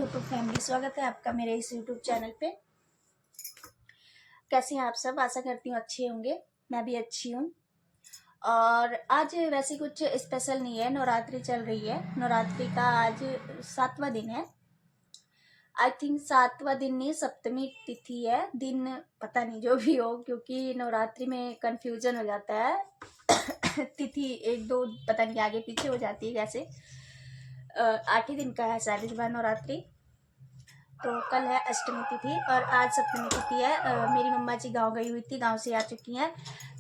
YouTube family, स्वागत है आपका मेरे इस यूट्यूब चैनल पे। कैसे हैं आप सब? आशा करती हूँ अच्छे होंगे। मैं भी अच्छी हूँ। और आज वैसे कुछ स्पेशल नहीं है, नवरात्रि चल रही है। नवरात्रि का आज 7वां दिन है। आई थिंक 7वां दिन नहीं, सप्तमी तिथि है। दिन पता नहीं, जो भी हो, क्योंकि नवरात्रि में कंफ्यूजन हो जाता है। तिथि एक दो पता नहीं आगे पीछे हो जाती है कैसे। 8 ही दिन का है शायद इस बार नवरात्रि। तो कल है अष्टमी तिथि और आज सप्तमी तिथि है। मेरी मम्मा जी गांव गई हुई थी, गांव से आ चुकी हैं।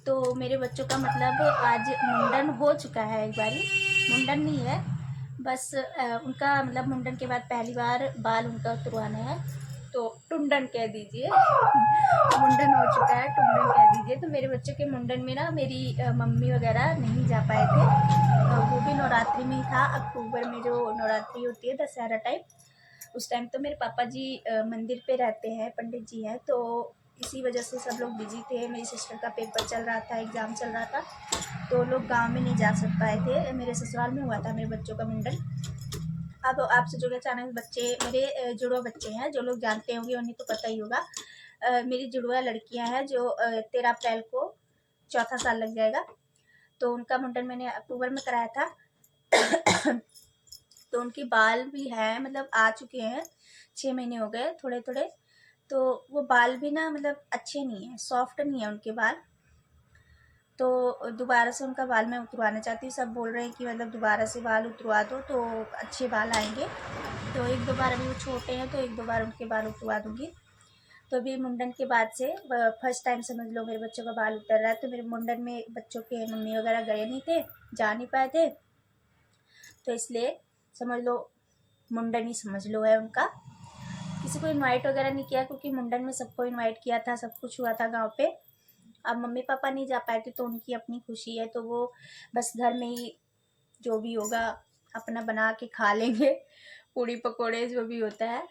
तो मेरे बच्चों का मतलब आज मुंडन हो चुका है। एक बारी मुंडन नहीं है, बस उनका मतलब मुंडन के बाद पहली बार बाल उनका उतरवाना है, तो टुंडन कह दीजिए। मुंडन हो चुका है, टुंडन कह दीजिए। तो मेरे बच्चों के मुंडन में ना मेरी मम्मी वगैरह नहीं जा पाए थे। वो भी नवरात्रि में ही था, अक्टूबर में जो नवरात्रि होती है दशहरा टाइप, उस टाइम तो मेरे पापा जी मंदिर पे रहते हैं, पंडित जी हैं, तो इसी वजह से सब लोग बिजी थे। मेरी सिस्टर का पेपर चल रहा था, एग्ज़ाम चल रहा था, तो लोग गांव में नहीं जा सक पाए थे। मेरे ससुराल में हुआ था मेरे बच्चों का मुंडन। अब आपसे जो अचानक बच्चे मेरे जुड़वा बच्चे हैं, जो लोग जानते होंगे उन्हें तो पता ही होगा। मेरी जुड़वा लड़कियां हैं जो 13 अप्रैल को चौथा साल लग जाएगा। तो उनका मुंडन मैंने अक्टूबर में कराया था। तो उनके बाल भी हैं, मतलब आ चुके हैं, 6 महीने हो गए थोड़े थोड़े। तो वो बाल भी ना मतलब अच्छे नहीं है, सॉफ्ट नहीं है उनके बाल। तो दोबारा से उनका बाल मैं उतरवाना चाहती हूँ। सब बोल रहे हैं कि मतलब दोबारा से बाल उतरवा दो तो अच्छे बाल आएंगे। तो एक दो बार अभी वो छोटे हैं, तो एक दो बार उनके बाल उतरवा दूँगी। तो अभी मुंडन के बाद से फर्स्ट टाइम समझ लो मेरे बच्चों का बाल उतर रहा है। तो मेरे मुंडन में बच्चों के मम्मी वगैरह गए नहीं थे, जा नहीं पाए थे, तो इसलिए समझ लो मुंडन ही समझ लो है उनका। किसी को इनवाइट वगैरह नहीं किया, क्योंकि मुंडन में सबको इनवाइट किया था, सब कुछ हुआ था गांव पे। अब मम्मी पापा नहीं जा पाए थे, तो उनकी अपनी खुशी है, तो वो बस घर में ही जो भी होगा अपना बना के खा लेंगे, पूड़ी पकोड़े जो भी होता है।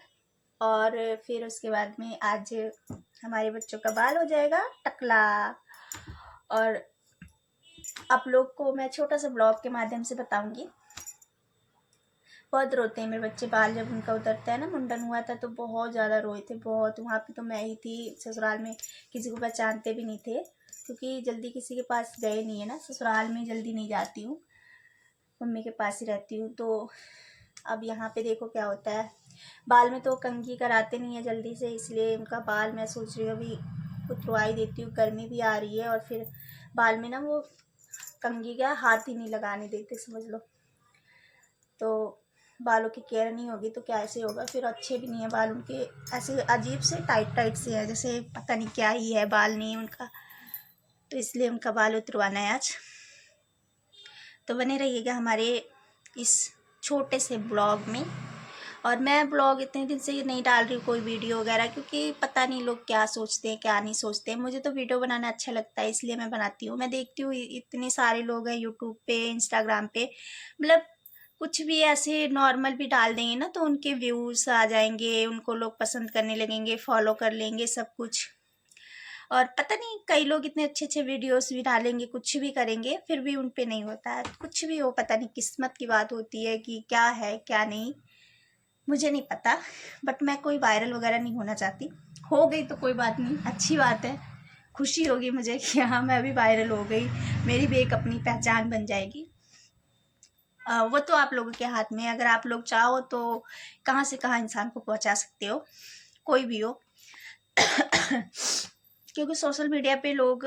और फिर उसके बाद में आज हमारे बच्चों का बाल हो जाएगा टकला। और आप लोग को मैं छोटा सा ब्लॉग के माध्यम से बताऊंगी। बहुत रोते हैं मेरे बच्चे बाल जब उनका उतरता है ना। मुंडन हुआ था तो बहुत ज़्यादा रोए थे, बहुत। वहाँ पे तो मैं ही थी, ससुराल में किसी को पहचानते भी नहीं थे, क्योंकि जल्दी किसी के पास गए नहीं है ना। ससुराल में जल्दी नहीं जाती हूँ, मम्मी के पास ही रहती हूँ। तो अब यहाँ पे देखो क्या होता है। बाल में तो कंघी कराते नहीं है जल्दी से, इसलिए उनका बाल मैं सोच रही हूँ अभी उतरवा ही देती हूँ। गर्मी भी आ रही है और फिर बाल में ना वो कंघी का हाथ ही नहीं लगाने देते, समझ लो। तो बालों की केयर नहीं होगी तो क्या ऐसे होगा फिर। अच्छे भी नहीं है बाल उनके, ऐसे अजीब से टाइट टाइट से है, जैसे पता नहीं क्या ही है, बाल नहीं है उनका। तो इसलिए उनका बाल उतरवाना है आज। तो बने रहिएगा हमारे इस छोटे से ब्लॉग में। और मैं ब्लॉग इतने दिन से नहीं डाल रही हूँ कोई वीडियो वगैरह, क्योंकि पता नहीं लोग क्या सोचते हैं क्या नहीं सोचते हैं। मुझे तो वीडियो बनाना अच्छा लगता है, इसलिए मैं बनाती हूँ। मैं देखती हूँ इतने सारे लोग हैं यूट्यूब पे, इंस्टाग्राम पे, मतलब कुछ भी ऐसे नॉर्मल भी डाल देंगे ना तो उनके व्यूज़ आ जाएंगे, उनको लोग पसंद करने लगेंगे, फॉलो कर लेंगे सब कुछ। और पता नहीं कई लोग इतने अच्छे अच्छे वीडियोस भी डालेंगे, कुछ भी करेंगे, फिर भी उन पे नहीं होता है। कुछ भी हो, पता नहीं किस्मत की बात होती है कि क्या है क्या नहीं, मुझे नहीं पता। बट मैं कोई वायरल वगैरह नहीं होना चाहती। हो गई तो कोई बात नहीं, अच्छी बात है, खुशी होगी मुझे कि हाँ मैं अभी वायरल हो गई, मेरी भी एक अपनी पहचान बन जाएगी। वो तो आप लोगों के हाथ में है। अगर आप लोग चाहो तो कहाँ से कहाँ इंसान को पहुंचा सकते हो, कोई भी हो। क्योंकि सोशल मीडिया पे लोग,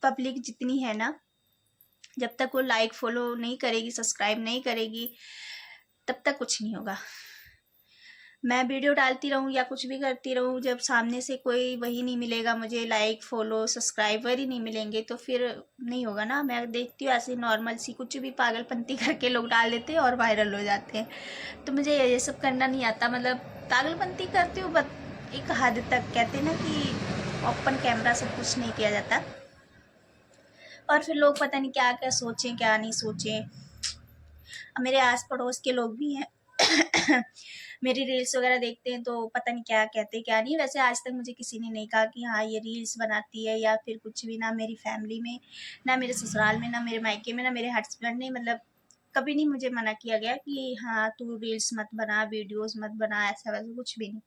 पब्लिक जितनी है ना, जब तक वो लाइक फॉलो नहीं करेगी, सब्सक्राइब नहीं करेगी, तब तक कुछ नहीं होगा। मैं वीडियो डालती रहूँ या कुछ भी करती रहूँ, जब सामने से कोई वही नहीं मिलेगा मुझे, लाइक फॉलो सब्सक्राइबर ही नहीं मिलेंगे, तो फिर नहीं होगा ना। मैं देखती हूँ ऐसे नॉर्मल सी कुछ भी पागलपंती करके लोग डाल देते हैं और वायरल हो जाते हैं। तो मुझे ये सब करना नहीं आता। मतलब पागलपंती करती हूँ बट एक हद तक। कहते हैं ना कि ओपन कैमरा सब कुछ नहीं किया जाता। और फिर लोग पता नहीं क्या क्या सोचें क्या नहीं सोचें। मेरे आस पड़ोस के लोग भी हैं मेरी रील्स वगैरह देखते हैं तो पता नहीं क्या कहते क्या नहीं। वैसे आज तक मुझे किसी ने नहीं कहा कि हाँ ये रील्स बनाती है या फिर कुछ भी। ना मेरी फैमिली में, ना मेरे ससुराल में, ना मेरे मायके में, ना मेरे हस्बैंड ने मतलब कभी नहीं मुझे मना किया गया कि हाँ तू रील्स मत बना, वीडियोस मत बना, ऐसा वैसा कुछ भी नहीं।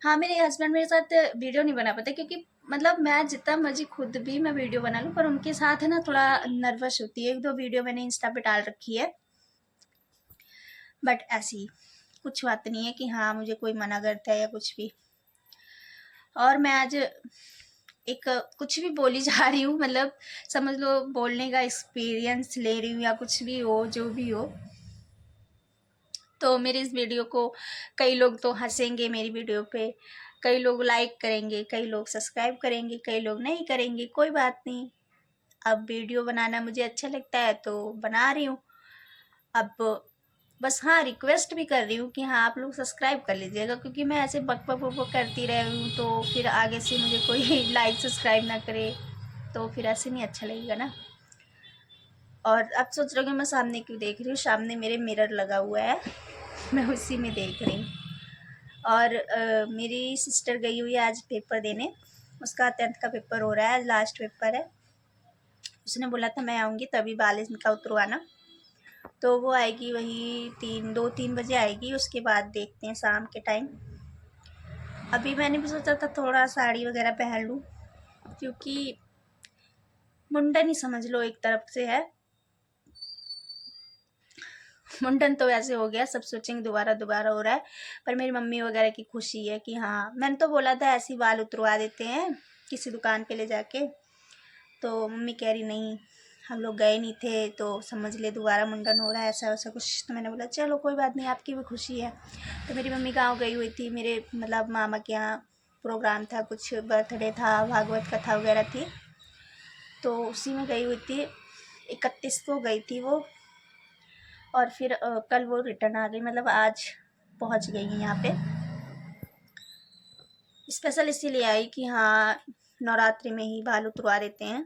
हाँ, मेरे हस्बैंड मेरे साथ वीडियो नहीं बना पाते, क्योंकि मतलब मैं जितना मर्जी खुद भी मैं वीडियो बना लूँ, पर उनके साथ है ना थोड़ा नर्वस होती है। 1-2 वीडियो मैंने इंस्टा पे डाल रखी है, बट ऐसी कुछ बात नहीं है कि हाँ मुझे कोई मना करता है या कुछ भी। और मैं आज एक कुछ भी बोली जा रही हूँ, मतलब समझ लो बोलने का एक्सपीरियंस ले रही हूँ या कुछ भी हो, जो भी हो। तो मेरी इस वीडियो को कई लोग तो हंसेंगे मेरी वीडियो पे, कई लोग लाइक करेंगे, कई लोग सब्सक्राइब करेंगे, कई लोग नहीं करेंगे, कोई बात नहीं। अब वीडियो बनाना मुझे अच्छा लगता है तो बना रही हूँ। अब बस हाँ रिक्वेस्ट भी कर रही हूँ कि हाँ आप लोग सब्सक्राइब कर लीजिएगा, क्योंकि मैं ऐसे बक बक बक बक करती रही हूँ तो फिर आगे से मुझे कोई लाइक सब्सक्राइब ना करे तो फिर ऐसे नहीं अच्छा लगेगा ना। और अब सोच रहे हो कि मैं सामने क्यों देख रही हूँ, सामने मेरे मिरर लगा हुआ है, मैं उसी में देख रही हूँ। और मेरी सिस्टर गई हुई है आज पेपर देने, उसका 10th का पेपर हो रहा है, लास्ट पेपर है। उसने बोला था मैं आऊँगी तभी बाल इनका उतरवाना, तो वो आएगी वही 2-3 बजे आएगी, उसके बाद देखते हैं शाम के टाइम। अभी मैंने भी सोचा था थोड़ा साड़ी वगैरह पहन लूँ, क्योंकि मुंडन ही समझ लो एक तरफ से है। मुंडन तो वैसे हो गया, सब सोचेंगे दोबारा दोबारा हो रहा है, पर मेरी मम्मी वगैरह की खुशी है कि हाँ, मैंने तो बोला था ऐसे ही बाल उतरवा देते हैं किसी दुकान पे ले जाके, तो मम्मी कह रही नहीं हम लोग गए नहीं थे तो समझ ले दोबारा मुंडन हो रहा है, ऐसा वैसा कुछ। तो मैंने बोला चलो कोई बात नहीं, आपकी भी खुशी है। तो मेरी मम्मी गाँव गई हुई थी, मेरे मतलब मामा के यहाँ प्रोग्राम था, कुछ बर्थडे था, भागवत कथा वगैरह थी, तो उसी में गई हुई थी। 31 को गई थी वो, और फिर कल वो रिटर्न आ गई, मतलब आज पहुंच गई है यहाँ पे। स्पेशल इसीलिए आई कि हाँ नवरात्रि में ही बाल उतरवा देते हैं,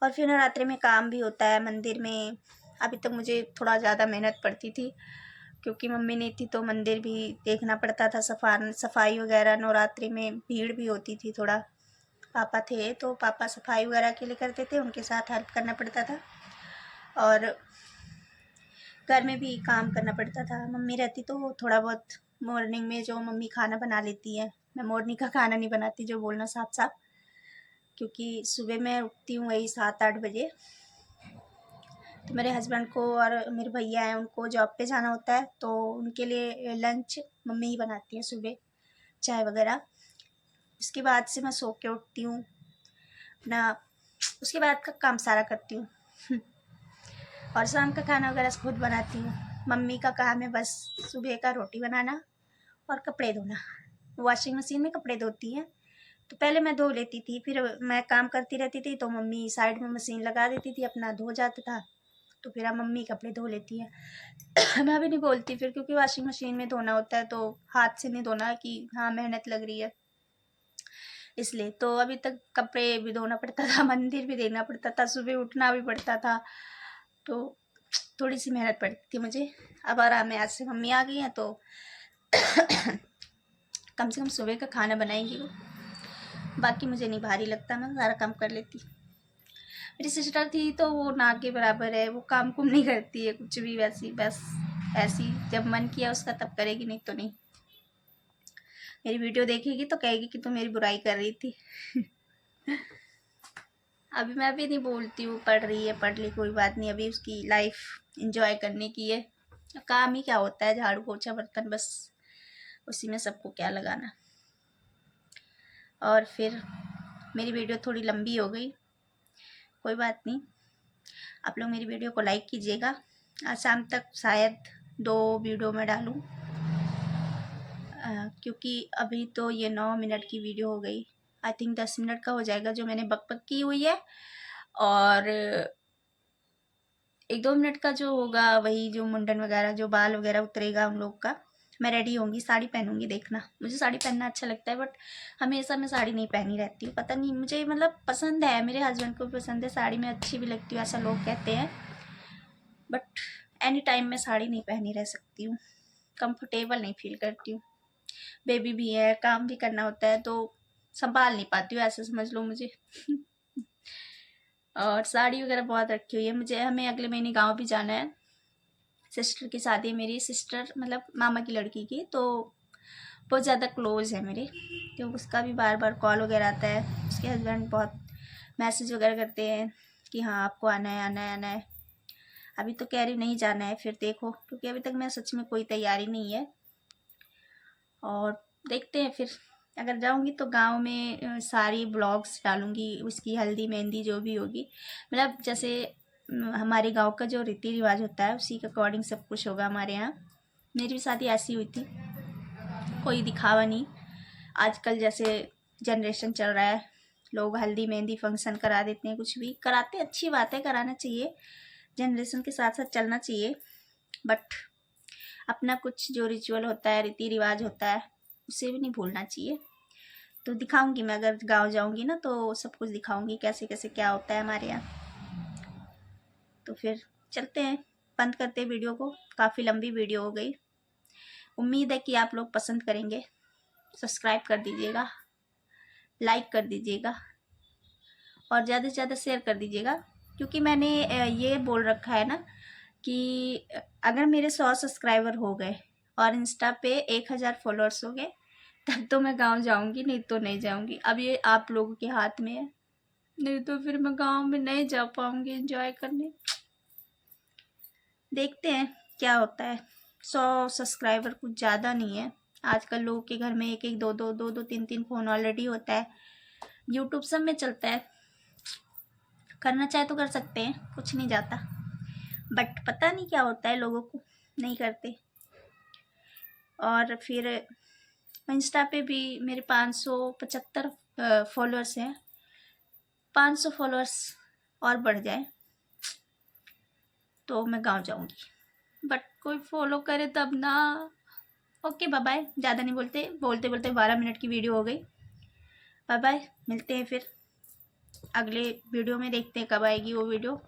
और फिर नवरात्रि में काम भी होता है मंदिर में। अभी तक मुझे थोड़ा ज़्यादा मेहनत पड़ती थी, क्योंकि मम्मी नहीं थी तो मंदिर भी देखना पड़ता था, सफाई वगैरह। नवरात्रि में भीड़ भी होती थी थोड़ा, पापा थे तो पापा सफाई वगैरह के लिए करते थे, उनके साथ हेल्प करना पड़ता था। और घर में भी काम करना पड़ता था, मम्मी रहती तो थोड़ा बहुत मॉर्निंग में जो मम्मी खाना बना लेती है, मैं मॉर्निंग का खाना नहीं बनाती, जो बोलना साफ साफ, क्योंकि सुबह मैं उठती हूँ वही 7-8 बजे। तो मेरे हस्बैंड को और मेरे भैया हैं उनको जॉब पे जाना होता है, तो उनके लिए लंच मम्मी ही बनाती है सुबह, चाय वगैरह। उसके बाद से मैं सो के उठती हूँ अपना, उसके बाद का काम सारा करती हूँ और शाम का खाना वगैरह खुद बनाती हूँ। मम्मी का काम है बस सुबह का रोटी बनाना और कपड़े धोना। वॉशिंग मशीन में कपड़े धोती हैं, तो पहले मैं धो लेती थी, फिर मैं काम करती रहती थी तो मम्मी साइड में मशीन लगा देती थी, अपना धो जाता था, तो फिर अब मम्मी कपड़े धो लेती है। मैं भी नहीं बोलती फिर, क्योंकि वॉशिंग मशीन में धोना होता है तो हाथ से नहीं धोना कि हाँ मेहनत लग रही है, इसलिए। तो अभी तक कपड़े भी धोना पड़ता था, मंदिर भी देखना पड़ता था, सुबह उठना भी पड़ता था, तो थोड़ी सी मेहनत पड़ती थी मुझे। अब आराम है, आज से मम्मी आ गई हैं तो कम से कम सुबह का खाना बनाएंगी वो, बाकी मुझे नहीं भारी लगता, मैं सारा काम कर लेती। मेरी सिस्टर थी तो वो ना के बराबर है, वो काम कुम नहीं करती है कुछ भी, वैसी बस ऐसी जब मन किया उसका तब करेगी, नहीं तो नहीं। मेरी वीडियो देखेगी तो कहेगी कि तू मेरी बुराई कर रही थी अभी मैं भी नहीं बोलती हूँ, पढ़ रही है पढ़ ली, कोई बात नहीं, अभी उसकी लाइफ एंजॉय करने की है। काम ही क्या होता है, झाड़ू पोछा बर्तन, बस उसी में सबको क्या लगाना। और फिर मेरी वीडियो थोड़ी लंबी हो गई, कोई बात नहीं, आप लोग मेरी वीडियो को लाइक कीजिएगा। आज शाम तक शायद 2 वीडियो में डालूँ, क्योंकि अभी तो ये 9 मिनट की वीडियो हो गई, आई थिंक 10 मिनट का हो जाएगा जो मैंने बक बक की हुई है, और 1-2 मिनट का जो होगा वही जो मुंडन वगैरह, जो बाल वगैरह उतरेगा हम लोग का। मैं रेडी होंगी, साड़ी पहनूंगी, देखना। मुझे साड़ी पहनना अच्छा लगता है, बट हमेशा मैं साड़ी नहीं पहनी रहती हूँ, पता नहीं मुझे, मतलब पसंद है, मेरे हस्बैंड को भी पसंद है साड़ी, में अच्छी भी लगती हूँ ऐसा लोग कहते हैं, बट एनी टाइम मैं साड़ी नहीं पहनी रह सकती हूँ, कंफर्टेबल नहीं फील करती हूँ। बेबी भी है, काम भी करना होता है, तो संभाल नहीं पाती हूँ, ऐसे समझ लो मुझे और साड़ी वगैरह बहुत रखी हुई है। हमें अगले महीने गाँव भी जाना है। सिस्टर की शादी है, मेरी सिस्टर मतलब मामा की लड़की की, तो बहुत ज़्यादा क्लोज़ है मेरे, तो उसका भी बार बार कॉल वगैरह आता है। उसके हस्बैंड बहुत मैसेज वगैरह करते हैं कि हाँ आपको आना है आना है आना है। अभी तो कह रही नहीं जाना है, फिर देखो, क्योंकि अभी तक मैं सच में कोई तैयारी नहीं है। और देखते हैं फिर, अगर जाऊंगी तो गांव में सारी ब्लॉग्स डालूंगी, उसकी हल्दी मेहंदी जो भी होगी, मतलब जैसे हमारे गांव का जो रीति रिवाज होता है उसी के अकॉर्डिंग सब कुछ होगा हमारे यहाँ। मेरी भी शादी ऐसी हुई थी, कोई दिखावा नहीं। आजकल जैसे जनरेशन चल रहा है, लोग हल्दी मेहंदी फंक्शन करा देते हैं, कुछ भी कराते, अच्छी बात है, कराना चाहिए, जनरेशन के साथ साथ चलना चाहिए, बट अपना कुछ जो रिचुअल होता है, रीति रिवाज होता है, उसे भी नहीं भूलना चाहिए। तो दिखाऊंगी मैं, अगर गांव जाऊंगी ना तो सब कुछ दिखाऊंगी, कैसे कैसे क्या होता है हमारे यहाँ। तो फिर चलते हैं, बंद करते हैं वीडियो को, काफ़ी लंबी वीडियो हो गई। उम्मीद है कि आप लोग पसंद करेंगे। सब्सक्राइब कर दीजिएगा, लाइक कर दीजिएगा और ज़्यादा से ज़्यादा शेयर कर दीजिएगा, क्योंकि मैंने ये बोल रखा है ना कि अगर मेरे 100 सब्सक्राइबर हो गए और इंस्टा पे 1000 फॉलोअर्स हो गए तब तो मैं गांव जाऊंगी, नहीं तो नहीं जाऊंगी। अब ये आप लोगों के हाथ में है, नहीं तो फिर मैं गांव में नहीं जा पाऊंगी एंजॉय करने। देखते हैं क्या होता है। 100 सब्सक्राइबर कुछ ज़्यादा नहीं है, आजकल लोगों के घर में एक एक दो दो तीन तीन फ़ोन ऑलरेडी होता है, यूट्यूब सब में चलता है, करना चाहे तो कर सकते हैं, कुछ नहीं जाता, बट पता नहीं क्या होता है लोगों को, नहीं करते। और फिर इंस्टा पे भी मेरे 575 फॉलोअर्स हैं, 500 फॉलोअर्स और बढ़ जाए तो मैं गांव जाऊंगी, बट कोई फॉलो करे तब ना। ओके बाय बाय, ज़्यादा नहीं बोलते बोलते बोलते 12 मिनट की वीडियो हो गई। बाय बाय, मिलते हैं फिर अगले वीडियो में, देखते हैं कब आएगी वो वीडियो।